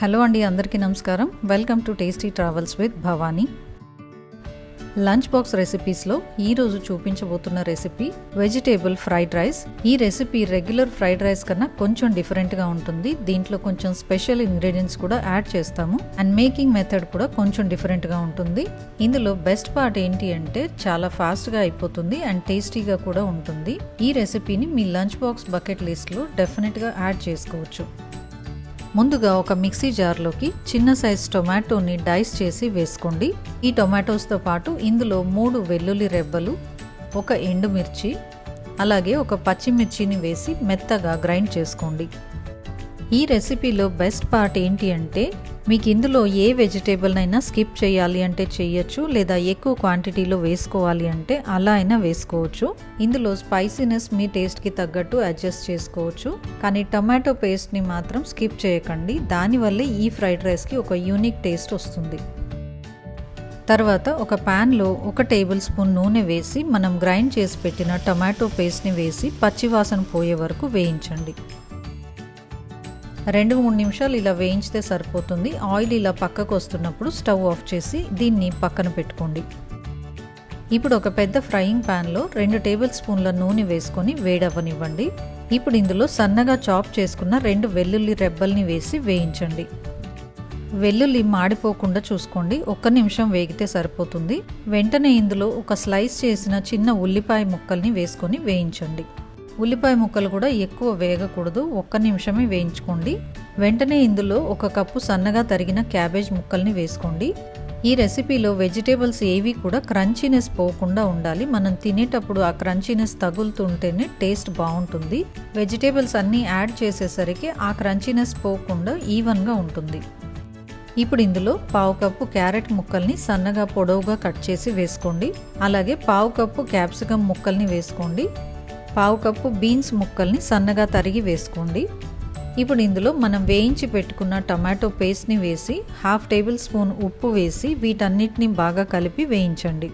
Hello అండి, అందరికీ నమస్కారం. Welcome to tasty travels with Bhavani. Lunch box రెసిపీస్లో ఈరోజు చూపించబోతున్న రెసిపీ వెజిటేబుల్ ఫ్రైడ్ రైస్. ఈ రెసిపీ రెగ్యులర్ ఫ్రైడ్ రైస్ కన్నా కొంచెం డిఫరెంట్గా ఉంటుంది. దీంట్లో కొంచెం స్పెషల్ ఇంగ్రీడియంట్స్ కూడా యాడ్ చేస్తాము అండ్ మేకింగ్ మెథడ్ కూడా కొంచెం డిఫరెంట్గా ఉంటుంది. ఇందులో బెస్ట్ పార్ట్ ఏంటి అంటే చాలా ఫాస్ట్గా అయిపోతుంది అండ్ టేస్టీగా కూడా ఉంటుంది. ఈ రెసిపీని మీ లంచ్ బాక్స్ బకెట్ లిస్ట్లో డెఫినెట్గా యాడ్ చేసుకోవచ్చు. ముందుగా ఒక మిక్సీ జార్లోకి చిన్న సైజ్ టొమాటోని డైస్ చేసి వేసుకోండి. ఈ టొమాటోస్తో పాటు ఇందులో 3 వెల్లుల్లి రెబ్బలు, 1 ఎండుమిర్చి, అలాగే 1 పచ్చిమిర్చిని వేసి మెత్తగా గ్రైండ్ చేసుకోండి. ఈ రెసిపీలో బెస్ట్ పార్ట్ ఏంటి అంటే మీకు ఇందులో ఏ వెజిటేబుల్నైనా స్కిప్ చేయాలి అంటే చేయొచ్చు, లేదా ఎక్కువ క్వాంటిటీలో వేసుకోవాలి అంటే అలా అయినా వేసుకోవచ్చు. ఇందులో స్పైసీనెస్ మీ టేస్ట్కి తగ్గట్టు అడ్జస్ట్ చేసుకోవచ్చు, కానీ టొమాటో పేస్ట్ని మాత్రం స్కిప్ చేయకండి. దానివల్లే ఈ ఫ్రైడ్ రైస్కి ఒక యూనిక్ టేస్ట్ వస్తుంది. తర్వాత ఒక ప్యాన్లో 1 టేబుల్ స్పూన్ నూనె వేసి మనం గ్రైండ్ చేసి పెట్టిన టొమాటో పేస్ట్ని వేసి పచ్చివాసన పోయే వరకు వేయించండి. 2-3 నిమిషాలు ఇలా వేయించితే సరిపోతుంది. ఆయిల్ ఇలా పక్కకు వస్తున్నప్పుడు స్టవ్ ఆఫ్ చేసి దీన్ని పక్కన పెట్టుకోండి. ఇప్పుడు ఒక పెద్ద ఫ్రైయింగ్ ప్యాన్లో 2 టేబుల్ స్పూన్ల నూనె వేసుకొని వేడవ్వనివ్వండి. ఇప్పుడు ఇందులో సన్నగా చాప్ చేసుకున్న 2 వెల్లుల్లి రెబ్బల్ని వేసి వేయించండి. వెల్లుల్లి మాడిపోకుండా చూసుకోండి. 1 నిమిషం వేగితే సరిపోతుంది. వెంటనే ఇందులో ఒక స్లైస్ చేసిన చిన్న ఉల్లిపాయ ముక్కల్ని వేసుకొని వేయించండి. ఉల్లిపాయ ముక్కలు కూడా ఎక్కువ వేగకూడదు, 1 నిమిషమే వేయించుకోండి. వెంటనే ఇందులో 1 కప్పు సన్నగా తరిగిన క్యాబేజ్ ముక్కల్ని వేసుకోండి. ఈ రెసిపీలో వెజిటేబుల్స్ ఏవి కూడా క్రంచీనెస్ పోకుండా ఉండాలి. మనం తినేటప్పుడు ఆ క్రంచీనెస్ తగులుతుంటేనే టేస్ట్ బాగుంటుంది. వెజిటేబుల్స్ అన్నీ యాడ్ చేసేసరికి ఆ క్రంచీనెస్ పోకుండా ఈవెన్గా ఉంటుంది. ఇప్పుడు ఇందులో 1/2 కప్పు క్యారెట్ ముక్కల్ని సన్నగా పొడవుగా కట్ చేసి వేసుకోండి. అలాగే 1/2 కప్పు క్యాప్సికమ్ ముక్కల్ని వేసుకోండి. 1/2 కప్పు బీన్స్ ముక్కల్ని సన్నగా తరిగి వేసుకోండి. ఇప్పుడు ఇందులో మనం వేయించి పెట్టుకున్న టమాటో పేస్ట్ని వేసి 1/2 టేబుల్ స్పూన్ ఉప్పు వేసి వీటన్నిటిని బాగా కలిపి వేయించండి.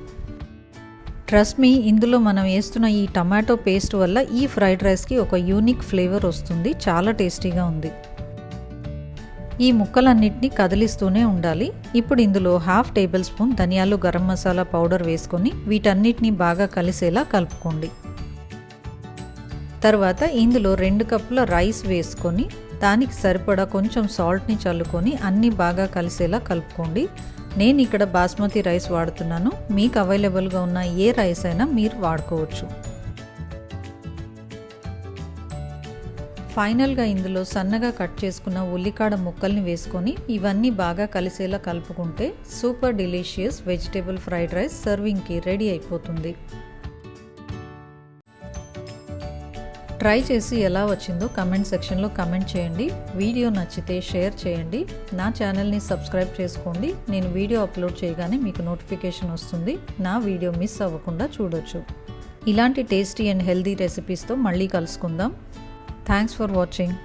ట్రస్ట్ మీ, ఇందులో మనం వేస్తున్న ఈ టమాటో పేస్ట్ వల్ల ఈ ఫ్రైడ్ రైస్కి ఒక యూనిక్ ఫ్లేవర్ వస్తుంది. చాలా టేస్టీగా ఉంది. ఈ ముక్కలన్నిటిని కదిలిస్తూనే ఉండాలి. ఇప్పుడు ఇందులో 1/2 టేబుల్ స్పూన్ ధనియాలు, గరం మసాలా పౌడర్ వేసుకొని వీటన్నిటిని బాగా కలిసేలా కలుపుకోండి. తర్వాత ఇందులో 2 కప్పుల రైస్ వేసుకొని దానికి సరిపడా కొంచెం సాల్ట్ని చల్లుకొని అన్నీ బాగా కలిసేలా కలుపుకోండి. నేను ఇక్కడ బాస్మతి రైస్ వాడుతున్నాను. మీకు అవైలబుల్గా ఉన్న ఏ రైస్ అయినా మీరు వాడుకోవచ్చు. ఫైనల్గా ఇందులో సన్నగా కట్ చేసుకున్న ఉల్లికాడ ముక్కల్ని వేసుకొని ఇవన్నీ బాగా కలిసేలా కలుపుకుంటే super delicious vegetable fried rice సర్వింగ్కి రెడీ అయిపోతుంది. ట్రై చేసి ఎలా వచ్చిందో కమెంట్ సెక్షన్లో కమెంట్ చేయండి. వీడియో నచ్చితే షేర్ చేయండి. నా ఛానల్ని సబ్స్క్రైబ్ చేసుకోండి. నేను వీడియో అప్లోడ్ చేయగానే మీకు నోటిఫికేషన్ వస్తుంది. నా వీడియో మిస్ అవ్వకుండా చూడొచ్చు. ఇలాంటి టేస్టీ అండ్ హెల్దీ రెసిపీస్తో మళ్ళీ కలుసుకుందాం. Thanks for watching.